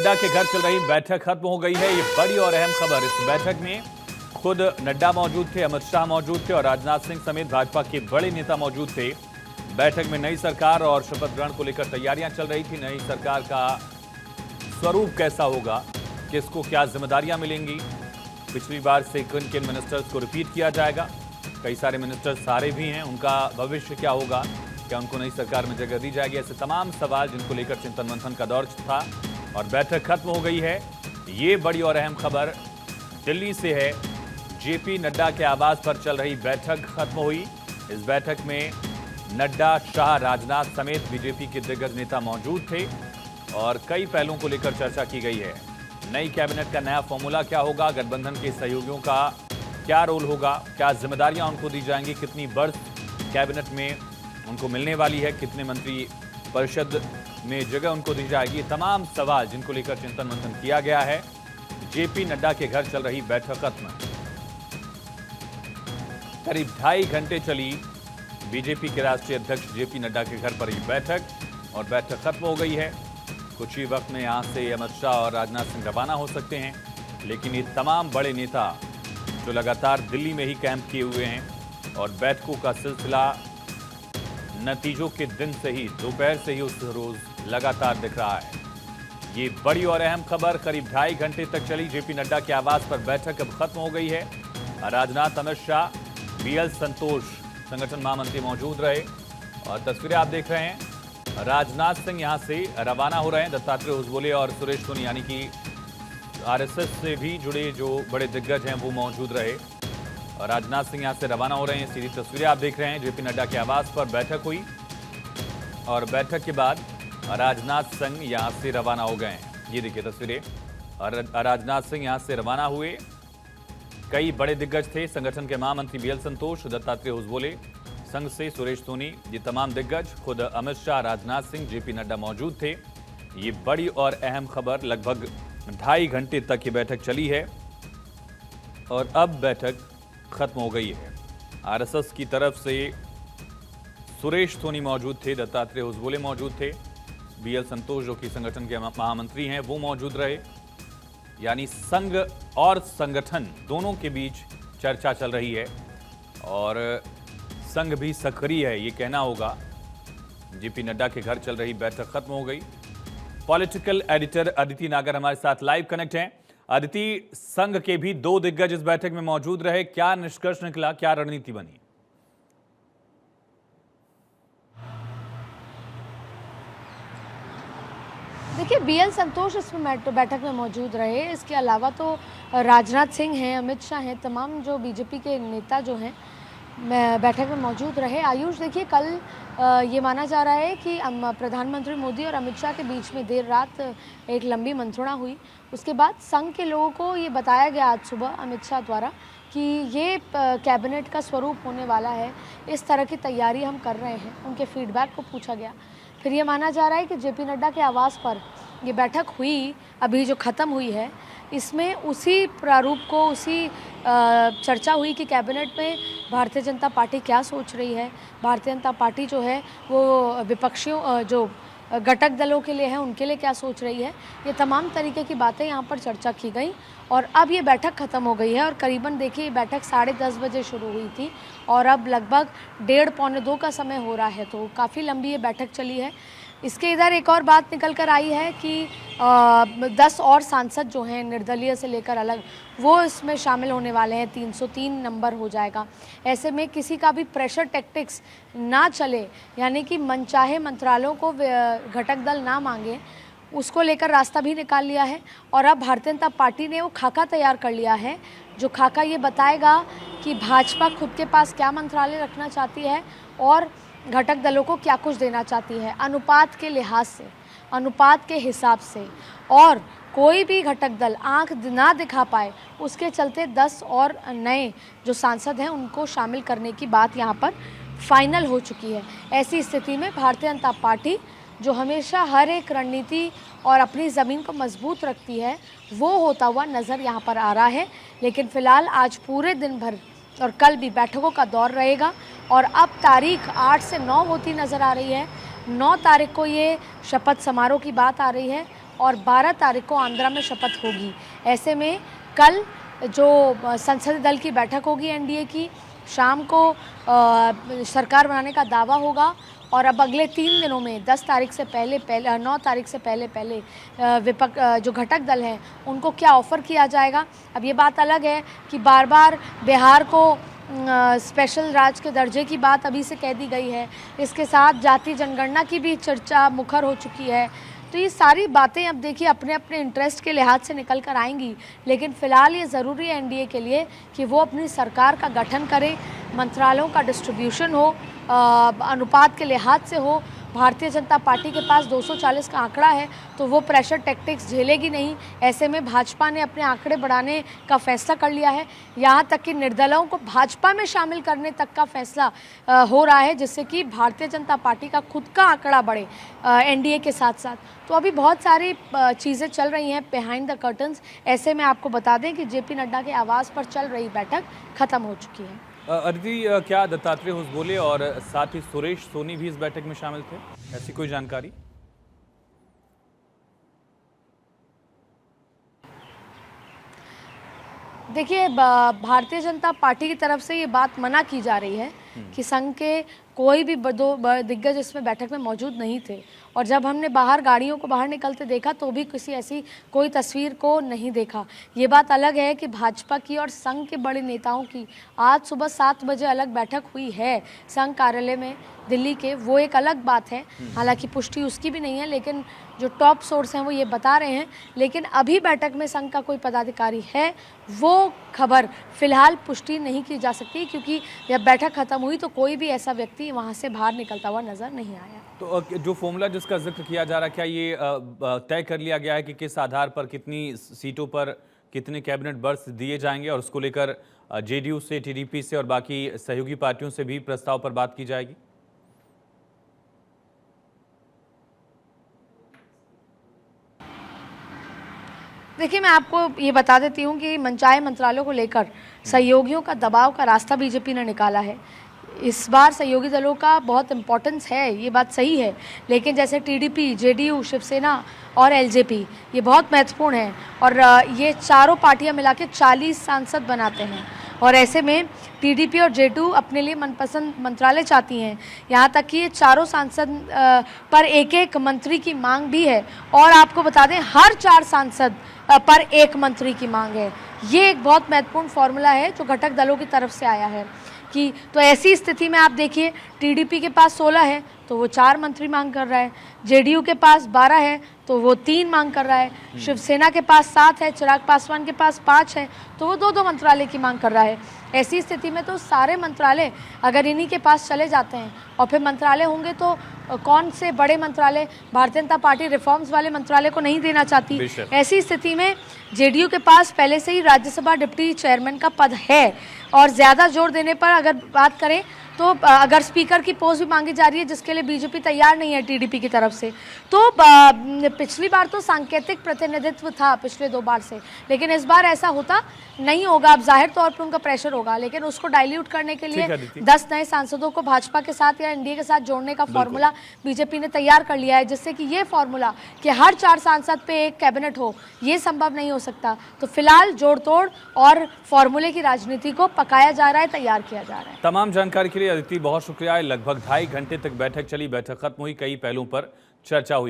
नड्डा के घर चल रही बैठक खत्म हो गई है। ये बड़ी और अहम खबर। इस बैठक में खुद नड्डा मौजूद थे, अमित शाह मौजूद थे और राजनाथ सिंह समेत भाजपा के बड़े नेता मौजूद थे। बैठक में नई सरकार और शपथ ग्रहण को लेकर तैयारियां चल रही थी। नई सरकार का स्वरूप कैसा होगा, किसको क्या जिम्मेदारियां मिलेंगी, पिछली बार से किन किन मिनिस्टर्स को रिपीट किया जाएगा, कई सारे मिनिस्टर्स सारे भी हैं, उनका भविष्य क्या होगा, क्या उनको नई सरकार में जगह दी जाएगी, ऐसे तमाम सवाल जिनको लेकर चिंतन मंथन का दौर था। और बैठक खत्म हो गई है। ये बड़ी और अहम खबर दिल्ली से है। जेपी नड्डा के आवास पर चल रही बैठक खत्म हुई। इस बैठक में नड्डा, शाह, राजनाथ समेत बीजेपी के दिग्गज नेता मौजूद थे और कई पहलुओं को लेकर चर्चा की गई है। नई कैबिनेट का नया फॉर्मूला क्या होगा, गठबंधन के सहयोगियों का क्या रोल होगा, क्या जिम्मेदारियां उनको दी जाएंगी, कितनी बर्थ कैबिनेट में उनको मिलने वाली है, कितने मंत्री परिषद में जगह उनको दी जाएगी, तमाम सवाल जिनको लेकर चिंतन मंथन किया गया है। जेपी नड्डा के घर चल रही बैठक खत्म। करीब 2.5 घंटे चली बीजेपी के राष्ट्रीय अध्यक्ष जेपी नड्डा के घर पर यह बैठक और बैठक खत्म हो गई है। कुछ ही वक्त में यहां से अमित शाह और राजनाथ सिंह रवाना हो सकते हैं, लेकिन ये तमाम बड़े नेता जो लगातार दिल्ली में ही कैंप किए हुए हैं और बैठकों का सिलसिला नतीजों के दिन से ही, दोपहर से ही उस रोज लगातार दिख रहा है। ये बड़ी और अहम खबर। करीब 2.5 घंटे तक चली जेपी नड्डा के आवास पर बैठक अब खत्म हो गई है। राजनाथ, अमित शाह, बीएल संतोष संगठन महामंत्री मौजूद रहे और तस्वीरें आप देख रहे हैं। राजनाथ सिंह यहां से रवाना हो रहे हैं। दत्तात्रेय हुजबोले और सुरेश सोनी यानी कि आरएसएस से भी जुड़े जो बड़े दिग्गज हैं वो मौजूद रहे और राजनाथ सिंह यहां से रवाना हो रहे हैं। सीधी तस्वीरें आप देख रहे हैं। जेपी नड्डा के आवास पर बैठक हुई और बैठक के बाद राजनाथ सिंह यहां से रवाना हो गए हैं। ये देखिए तस्वीरें। और राजनाथ सिंह यहां से रवाना हुए। कई बड़े दिग्गज थे, संगठन के महामंत्री बीएल संतोष, दत्तात्रेय हुजबोले, संघ से सुरेश सोनी, ये तमाम दिग्गज, खुद अमित शाह, राजनाथ सिंह, जेपी नड्डा मौजूद थे। ये बड़ी और अहम खबर। लगभग 2.5 घंटे तक ये बैठक चली है और अब बैठक खत्म हो गई है। आरएसएस की तरफ से सुरेश सोनी मौजूद थे, दत्तात्रेय हुजबोले मौजूद थे, बीएल संतोष जो कि संगठन के महामंत्री हैं वो मौजूद रहे। यानी संघ और संगठन दोनों के बीच चर्चा चल रही है और संघ भी सक्रिय है, ये कहना होगा। जेपी नड्डा के घर चल रही बैठक खत्म हो गई। पॉलिटिकल एडिटर अदिति नागर हमारे साथ लाइव कनेक्ट हैं। अदिति, संघ के भी 2 दिग्गज इस बैठक में मौजूद रहे, क्या निष्कर्ष निकला, क्या रणनीति बनी? देखिए, बीएल संतोष इस बैठक में मौजूद रहे। इसके अलावा तो राजनाथ सिंह हैं, अमित शाह हैं, तमाम जो बीजेपी के नेता जो हैं बैठक में मौजूद रहे। आयुष, देखिए कल ये माना जा रहा है कि प्रधानमंत्री मोदी और अमित शाह के बीच में देर रात एक लंबी मंत्रणा हुई। उसके बाद संघ के लोगों को ये बताया गया आज सुबह अमित शाह द्वारा कि ये कैबिनेट का स्वरूप होने वाला है, इस तरह की तैयारी हम कर रहे हैं। उनके फीडबैक को पूछा गया। फिर ये माना जा रहा है कि जेपी नड्डा के आवास पर ये बैठक हुई, अभी जो ख़त्म हुई है, इसमें उसी प्रारूप को, उसी चर्चा हुई कि कैबिनेट में भारतीय जनता पार्टी क्या सोच रही है। भारतीय जनता पार्टी जो है वो विपक्षियों, जो घटक दलों के लिए है, उनके लिए क्या सोच रही है। ये तमाम तरीके की बातें यहाँ पर चर्चा की गई और अब ये बैठक ख़त्म हो गई है। और करीबन देखिए, ये बैठक 10:30 बजे शुरू हुई थी और अब लगभग 1:30 पौने 2 का समय हो रहा है, तो काफ़ी लंबी ये बैठक चली है। इसके इधर एक और बात निकल कर आई है कि 10 और सांसद जो हैं निर्दलीय से लेकर अलग, वो इसमें शामिल होने वाले हैं। 303 नंबर हो जाएगा। ऐसे में किसी का भी प्रेशर टैक्टिक्स ना चले, यानी कि मनचाहे मंत्रालयों को घटक दल ना मांगे, उसको लेकर रास्ता भी निकाल लिया है। और अब भारतीय जनता पार्टी ने वो खाका तैयार कर लिया है, जो खाका ये बताएगा कि भाजपा खुद के पास क्या मंत्रालय रखना चाहती है और घटक दलों को क्या कुछ देना चाहती है, अनुपात के लिहाज से, अनुपात के हिसाब से। और कोई भी घटक दल आंख ना दिखा पाए, उसके चलते 10 और नए जो सांसद हैं उनको शामिल करने की बात यहाँ पर फाइनल हो चुकी है। ऐसी स्थिति में भारतीय जनता पार्टी जो हमेशा हर एक रणनीति और अपनी ज़मीन को मजबूत रखती है, वो होता हुआ नज़र यहाँ पर आ रहा है। लेकिन फ़िलहाल आज पूरे दिन भर और कल भी बैठकों का दौर रहेगा और अब तारीख 8 से 9 होती नज़र आ रही है। 9 तारीख को ये शपथ समारोह की बात आ रही है और 12 तारीख को आंध्रा में शपथ होगी। ऐसे में कल जो संसदीय दल की बैठक होगी एनडीए की, शाम को सरकार बनाने का दावा होगा और अब अगले 3 दिनों में 10 तारीख से पहले 9 तारीख से पहले विपक्ष जो घटक दल हैं उनको क्या ऑफ़र किया जाएगा। अब ये बात अलग है कि बार बार बिहार को स्पेशल राज्य के दर्जे की बात अभी से कह दी गई है, इसके साथ जाति जनगणना की भी चर्चा मुखर हो चुकी है। तो ये सारी बातें अब देखिए अपने अपने इंटरेस्ट के लिहाज से निकल कर आएंगी, लेकिन फ़िलहाल ये ज़रूरी है एनडीए के लिए कि वो अपनी सरकार का गठन करे, मंत्रालयों का डिस्ट्रीब्यूशन हो, अनुपात के लिहाज से हो। भारतीय जनता पार्टी के पास 240 का आंकड़ा है तो वो प्रेशर टैक्टिक्स झेलेगी नहीं। ऐसे में भाजपा ने अपने आंकड़े बढ़ाने का फैसला कर लिया है, यहाँ तक कि निर्दलों को भाजपा में शामिल करने तक का फैसला हो रहा है, जिससे कि भारतीय जनता पार्टी का खुद का आंकड़ा बढ़े एनडीए के साथ साथ। तो अभी बहुत सारी चीज़ें चल रही हैं बिहाइंड द कर्टन्स। ऐसे में आपको बता दें कि जेपी नड्डा के आवास पर चल रही बैठक खत्म हो चुकी है। अदिति, क्या दत्तात्रेय होसबोले और साथ ही सुरेश सोनी भी इस बैठक में शामिल थे, ऐसी कोई जानकारी? देखिए, भारतीय जनता पार्टी की तरफ से ये बात मना की जा रही है कि संघ के कोई भी दिग्गज इसमें बैठक में मौजूद नहीं थे, और जब हमने बाहर गाड़ियों को बाहर निकलते देखा तो भी किसी ऐसी कोई तस्वीर को नहीं देखा। ये बात अलग है कि भाजपा की और संघ के बड़े नेताओं की आज सुबह 7 बजे अलग बैठक हुई है संघ कार्यालय में दिल्ली के, वो एक अलग बात है। हालांकि पुष्टि उसकी भी नहीं है, लेकिन जो टॉप सोर्स हैं वो ये बता रहे हैं। लेकिन अभी बैठक में संघ का कोई पदाधिकारी है, वो खबर फिलहाल पुष्टि नहीं की जा सकती, क्योंकि जब बैठक खत्म हुई तो कोई भी ऐसा व्यक्ति वहाँ से बाहर निकलता हुआ नजर नहीं आया। तो जो फॉर्मूला जिसका जिक्र किया जा रहा है, क्या ये तय कर लिया गया है कि किस आधार पर कितनी सीटों पर कितने कैबिनेट बर्थ दिए जाएंगे, और उसको लेकर जेडीयू से, टीडीपी से और बाकी सहयोगी पार्टियों से भी प्रस्ताव पर बात की जाएगी? देखिए, मैं आपको ये बता देती हूँ कि मनचाहे मंत्रालयों को लेकर सहयोगियों का दबाव का रास्ता बीजेपी ने निकाला है। इस बार सहयोगी दलों का बहुत इम्पोर्टेंस है, ये बात सही है, लेकिन जैसे टीडीपी, जेडीयू, शिवसेना और एलजेपी ये बहुत महत्वपूर्ण है, और ये चारों पार्टियां मिला के 40 सांसद बनाते हैं। और ऐसे में टीडीपी और जेडीयू अपने लिए मनपसंद मंत्रालय चाहती हैं, यहाँ तक कि ये चारों सांसद पर एक एक मंत्री की मांग भी है। और आपको बता दें, हर 4 सांसद पर एक मंत्री की मांग है। ये एक बहुत महत्वपूर्ण फॉर्मूला है जो घटक दलों की तरफ से आया है कि तो ऐसी स्थिति में आप देखिए, टीडीपी के पास 16 है तो वो 4 मंत्री मांग कर रहा है, जेडीयू के पास 12 है तो वो 3 मांग कर रहा है, शिवसेना के पास 7 है, चिराग पासवान के पास 5 है तो वो 2-2 मंत्रालय की मांग कर रहा है। ऐसी स्थिति में तो सारे मंत्रालय अगर इन्हीं के पास चले जाते हैं, और फिर मंत्रालय होंगे तो कौन से बड़े मंत्रालय, भारतीय जनता पार्टी रिफॉर्म्स वाले मंत्रालय को नहीं देना चाहती। ऐसी स्थिति में जेडीयू के पास पहले से ही राज्यसभा डिप्टी चेयरमैन का पद है, और ज़्यादा जोर देने पर अगर बात करें तो अगर स्पीकर की पोस्ट भी मांगी जा रही है, जिसके लिए बीजेपी तैयार नहीं है टीडीपी की तरफ से, तो पिछली बार तो सांकेतिक प्रतिनिधित्व था पिछले 2 बार से, लेकिन इस बार ऐसा होता नहीं होगा। अब जाहिर तौर पर उनका प्रेशर होगा, लेकिन उसको डाइल्यूट करने के लिए 10 नए सांसदों को भाजपा के साथ या एनडीए के साथ जोड़ने का फॉर्मूला बीजेपी ने तैयार कर लिया है, जिससे कि ये फॉर्मूला कि हर 4 सांसद पे एक कैबिनेट हो, ये संभव नहीं हो सकता। तो फिलहाल जोड़ तोड़ और फॉर्मूले की राजनीति को पकाया जा रहा है, तैयार किया जा रहा है। तमाम जानकारी के लिए अदिति बहुत शुक्रिया। लगभग 2.5 घंटे तक बैठक चली। बैठक खत्म हुई, कई पहलुओं पर चर्चा हुई।